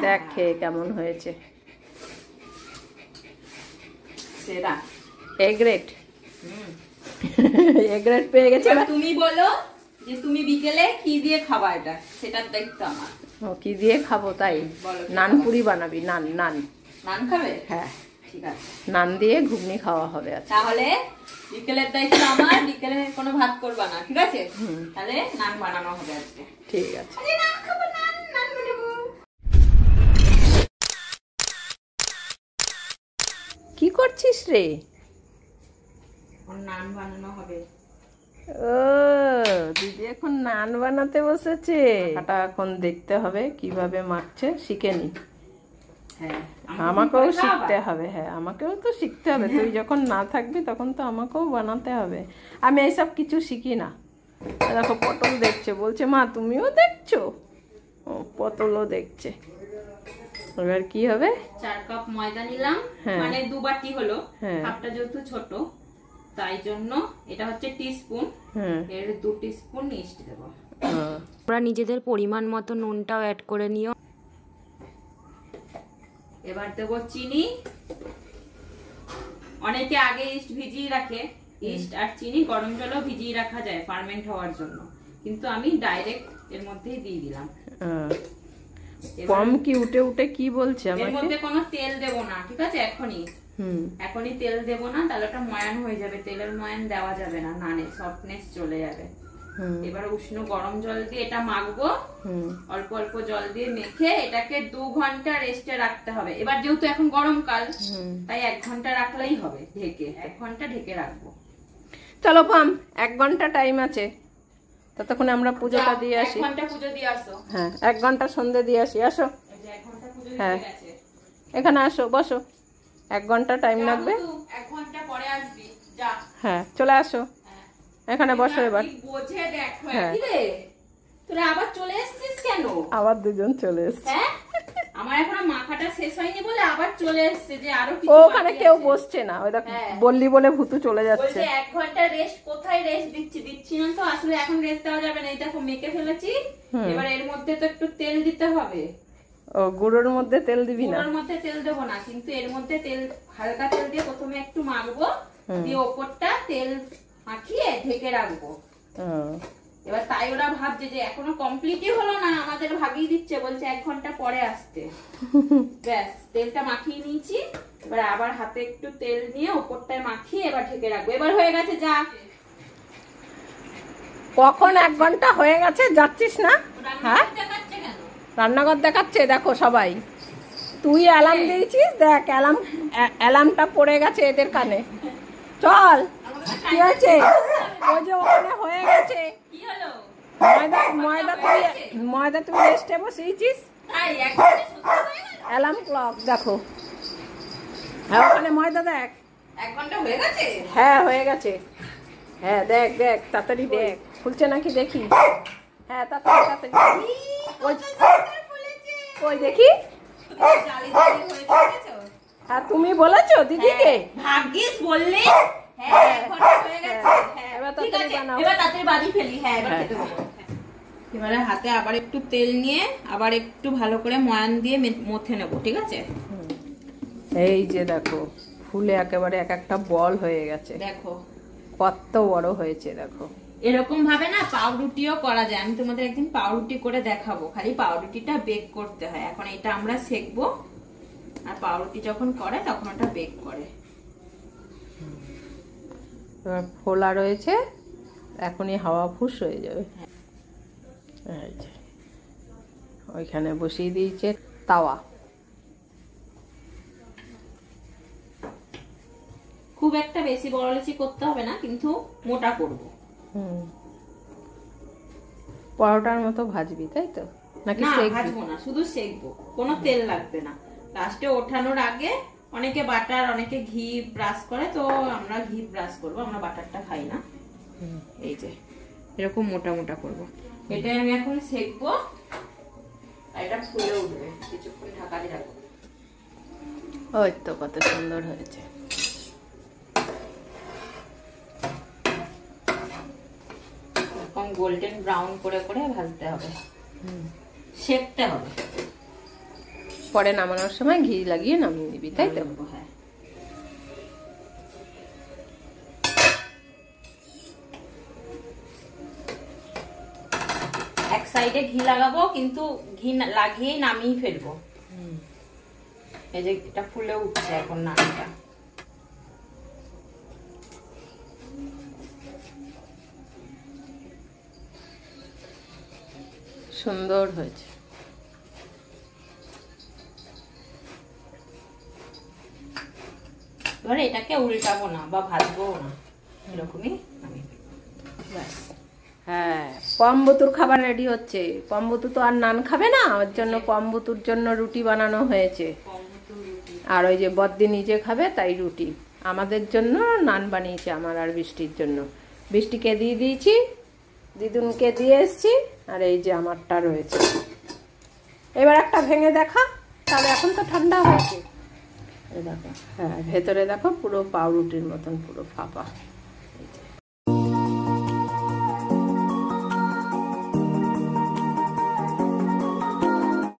দেখ খেয়ে কেমন হয়েছে। সেরা এগ রেড এগ রেড পেয়ে গেছে। তুমি বলো যে তুমি বিকেলে কি দিয়ে খাবা, এটা সেটার দায়িত্ব আমার। ও কি দিয়ে খাবো তাই? নান পুরি বানাবি। নান নান নান খাবে? হ্যাঁ ঠিক আছে, নান দিয়ে ঘুগনি খাওয়া হবে। আচ্ছা তাহলে বিকেলের দায়িত্ব আমার, বিকেলে কোনো ভাত করবা না, ঠিক আছে? তাহলে নান বানানো হবে আজকে। ঠিক আছে। নান খাবো, নান বানাবো। কি করছিস রে? নান বানানো হবে। ও দিদি এখন নান বানাতে বসেছে। আটা এখন দেখতে হবে কিভাবে মাখছে, শিখে নি। হ্যাঁ, আমাকেও শিখতে হবে। হ্যাঁ আমাকেও তো শিখতে হবে। তুই যখন না থাকবি তখন তো আমাকেও বানাতে হবে। আমি এইসব কিছু শিখি না। দেখো পটল দেখছে, বলছে মা তুমিও দেখছো? ও পটলও দেখছে। এবার কি হবে? 4 কাপ ময়দা নিলাম, মানে 2 বাটি হলো। কাপটা যেহেতু ছোট তাই জন্য এটা হচ্ছে টিস্পুন, এর 2 টিস্পুন ইস্ট দেব। তোমরা নিজেদের পরিমাণ মতো নুনটাও অ্যাড করে নিও। এবার দেব চিনি। অনেকে আগে ইস্ট ভিজিয়ে রাখে, ইস্ট আর চিনি গরম জলেও ভিজিয়ে রাখা যায় ফার্মেন্ট হওয়ার জন্য, কিন্তু আমি ডাইরেক্ট এর মধ্যেই দিয়ে দিলাম। পম কি উঠে উঠে কি বলছে আমাকে? এর মধ্যে কোনো তেল দেব না, ঠিক আছে? এখনই তেল দেব না, তাহলে ওটা ময়ান হয়ে যাবে। তেলের ময়ান দেওয়া যাবে না, নানে সফটনেস চলে যাবে। এবার উষ্ণ গরম জল দিয়ে এটা মাখবো। অল্প অল্প জল দিয়ে মেখে এটাকে 2 ঘন্টা রেস্টে রাখতে হবে। এবার যেহেতু এখন গরমকাল তাই 1 ঘন্টা রাখলেই হবে ঢেকে। 1 ঘন্টা ঢেকে রাখবো। চলো পাম 1 ঘন্টা টাইম আছে, ততক্ষণে আমরা পুজোটা দিয়ে আসি। 1 ঘন্টা পুজো দিয়ে আসো। হ্যাঁ 1 ঘন্টা সন্ধ্যে দিয়ে আসি। আসো 1 ঘন্টা পুজো হ্যাঁ দিয়ে গেছে। এখানে আসো, বসো। 1 ঘন্টা টাইম লাগবে। 1 ঘন্টা পরে আসবি, যা। হ্যাঁ চলে আসো, এখানে বসো এবার। বোঝে দেখো কি রে, তোরা আবার চলে এসেছিস কেন? আবার দুজন চলে এসেছে। হ্যাঁ আমার এখনো মাখাটা শেষ হয়নি বলে আবার চলে এসেছে, যে আরো কিছু ওখানে কেউ বসছে না। ওই দেখ বললি বলে ভূতু চলে যাচ্ছে। বলছে 1 ঘন্টা রেস্ট। কোথায় রেস্ট দিচ্ছি না তো, আসলে এখন রেস্ট দেওয়া যাবে না। এই দেখো মেখে ফেলেছি, এবার এর মধ্যে তো একটু তেল দিতে হবে। ও গুঁড়োর মধ্যে তেল দিবি না? গুঁড়োর মধ্যে তেল দেবো না, কিন্তু এর মধ্যে তেল, হালকা তেল দিয়ে প্রথমে একটু মাখবো, দিয়ে ওপরটা তেল মাখিয়ে ঢেকে রাখবো। এবার তাই ওরা ভাবছে যে এখনো কমপ্লিটই হলো না, আমাদের ভাগিয়ে দিচ্ছে, বলছে 1 ঘন্টা পরে আসতে। ব্যাস তেলটা মাখিয়ে নিয়েছি, এবার আবার হাতে একটু তেল নিয়ে ওপরটায় মাখিয়ে এবার ঢেকে রাখবো। এবার হয়ে গেছে, যা। কখন 1 ঘন্টা হয়ে গেছে যাচ্ছিস না? হ্যাঁ রান্নাঘর দেখাচ্ছে, দেখো সবাই। তুই অ্যালার্ম দিয়েছিস, দেখ অ্যালার্মটা পড়ে গেছে এদের কানে। চল কি হয়েছে? ওই যে ওখানে হয়ে গেছে। কি হলো? ময়দা তুই রেস্টে বসিয়েছিস। অ্যালার্ম ক্লক দেখো। হ্যাঁ ওখানে ময়দা দেখ। 1 ঘন্টা হয়ে গেছে। হ্যাঁ হয়ে গেছে। হ্যাঁ দেখ দেখ তাড়াতাড়ি দেখ, খুলছে নাকি দেখি। হ্যাঁ তাড়াতাড়ি ওই দেখি। হ্যাঁ তুমি বলেছো দিদিকে? ভাগ্যিস বললে। হ্যাঁ 1 ঘন্টা হয়ে গেছে। হ্যাঁ এবার তাড়াতাড়ি বানাও। এবার তাড়াতাড়ি বাড়ি ফেলি। হ্যাঁ এবার খেতে দেবো। এবারে হাতে আবার একটু তেল নিয়ে আবার একটু ভালো করে ময়ান দিয়ে মথে নেবো, ঠিক আছে? এই যে দেখো ফুলে একেবারে এক একটা বল হয়ে গেছে। দেখো কত বড় হয়েছে দেখো। এরকম ভাবে না পাউরুটিও করা যায়। আমি তোমাদের একদিন পাউরুটি করে দেখাবো, খালি পাউরুটিটা বেক করতে হয়। এখন এটা আমরা সেকবো, আর পাউরুটি যখন করে তখন ওটা বেক করে। এবার ফোলা রয়েছে, এখনই হাওয়া ফুস হয়ে যাবে। ওইখানে বসিয়ে দিয়েছে তাওয়া। খুব একটা বেশি বড় লুচি করতে হবে না, কিন্তু মোটা করব। পরোটার মতো ভাজবি তাই তো? নাকি ভাজবো না, শুধু সেকবো, কোনো তেল লাগবে না। লাস্টে ওঠানোর আগে অনেকে বাটার, অনেকে ঘি ব্রাশ করে, তো আমরা ঘি ব্রাশ করবো, আমরা বাটারটা খাই না। এই যে এরকম মোটা মোটা করবো। এটাই আমি এখন সেকবো, আর এটা ফুলে উঠবে, কিছুক্ষণ ঢাকা দিয়ে রাখবো। ওই তো কত সুন্দর হয়েছে। গোল্ডেন ব্রাউন করে করে ভাজতে হবে, সেকতে হবে। পরে নামানোর সময় ঘি লাগিয়ে নামিয়ে নিবি, তাই তো? হ্যাঁ। এক সাইডে ঘি লাগাবো, কিন্তু ঘি লাগিয়েই নামিয়ে ফেলবো। এই যে এটা ফুলে উঠছে এখন নানটা। সুন্দর হয়েছে। এবার এটাকে উল্টাবো না বা ভাজবো না, এরকমই নামিয়ে ফেলবো। হ্যাঁ, পম্বতুর খাবার রেডি হচ্ছে। পম্বতু তো আর নান খাবে না, ওর জন্য পম্বতুর জন্য রুটি বানানো হয়েছে। আর ওই যে বদ্দি নিজে খাবে, তাই রুটি। আমাদের জন্য নান বানিয়েছে, আমার আর বৃষ্টির জন্য। বৃষ্টিকে দিয়ে দিয়েছি, দিদুনকে দিয়ে এসছি, আর এই যে আমারটা রয়েছে। এবার একটা ভেঙে দেখা, তাহলে এখন তো ঠান্ডা হয়েছে। দেখো, হ্যাঁ, ভেতরে দেখো পুরো পাউরুটির মতন পুরো ফাঁপা।